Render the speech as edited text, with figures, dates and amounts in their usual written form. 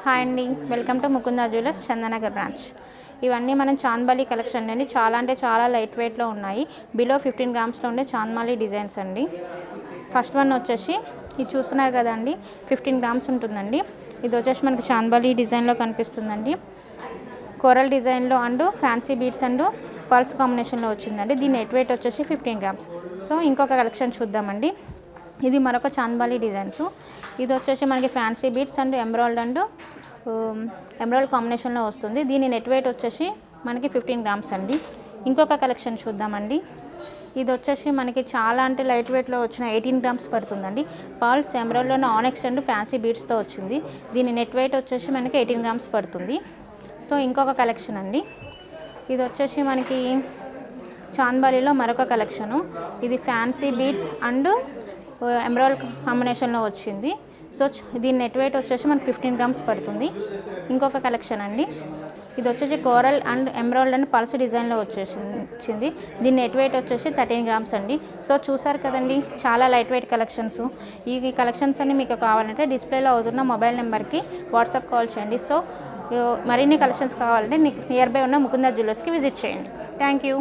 Hi అండి, welcome to Mukunda jewellers Chandanagar branch. ఇవన్నీ మనం చాంద్బాలి కలెక్షన్ అండి. చాలా అంటే చాలా లైట్ వెయిట్లో ఉన్నాయి. బిలో 15 గ్రామ్స్లో ఉండే చాంద్బాలి డిజైన్స్ అండి. ఫస్ట్ వన్ వచ్చేసి ఇది చూస్తున్నారు కదండి, 15 గ్రామ్స్ ఉంటుందండి. ఇది వచ్చేసి మనకి చాంద్బాలి డిజైన్లో కనిపిస్తుందండి. కోరల్ డిజైన్లో and fancy beads and pearls కాంబినేషన్లో వచ్చిందండి. దీని నెట్ వెయిట్ వచ్చేసి 15 గ్రామ్స్. సో ఇంకొక కలెక్షన్ చూద్దామండి. ఇది మరొక చాంద్బాలి డిజైన్స్. ఇది వచ్చేసి మనకి ఫ్యాన్సీ బీడ్స్ అండ్ ఎమరాల్డ్ కాంబినేషన్లో వస్తుంది. దీని నెట్ వెయిట్ వచ్చేసి మనకి 15 గ్రామ్స్ అండి. ఇంకొక కలెక్షన్ చూద్దామండి. ఇది వచ్చేసి మనకి చాలా అంటే లైట్ వెయిట్లో వచ్చిన 18 గ్రామ్స్ పడుతుందండి. పర్ల్స్ ఎమరాల్డ్లోనే ఆనెక్స్ అండ్ ఫ్యాన్సీ బీడ్స్తో వచ్చింది. దీని నెట్ వెయిట్ వచ్చేసి మనకి 18 గ్రామ్స్ పడుతుంది. సో ఇంకొక కలెక్షన్ అండి. ఇది వచ్చేసి మనకి చాంద్బాలిలో మరొక కలెక్షను. ఇది ఫ్యాన్సీ బీడ్స్ అండ్ ఎమరాల్డ్ కాంబినేషన్లో వచ్చింది. సో దీని నెట్ వెయిట్ వచ్చేసి మనకి 15 గ్రామ్స్ పడుతుంది. ఇంకొక కలెక్షన్ అండి. ఇది వచ్చేసి coral and emerald and pulse డిజైన్లో వచ్చింది. దీని నెట్ వెయిట్ వచ్చేసి 13 గ్రామ్స్ అండి. సో చూసారు కదండి, చాలా లైట్ వెయిట్ కలెక్షన్స్. ఈ కలెక్షన్స్ అన్ని మీకు కావాలంటే డిస్ప్లేలో అవుతున్న మొబైల్ నెంబర్కి వాట్సాప్ కాల్ చేయండి. సో మరిన్ని కలెక్షన్స్ కావాలంటే నియర్ బై ఉన్న ముకుందా జ్యువెలర్స్కి విజిట్ చేయండి. Thank you.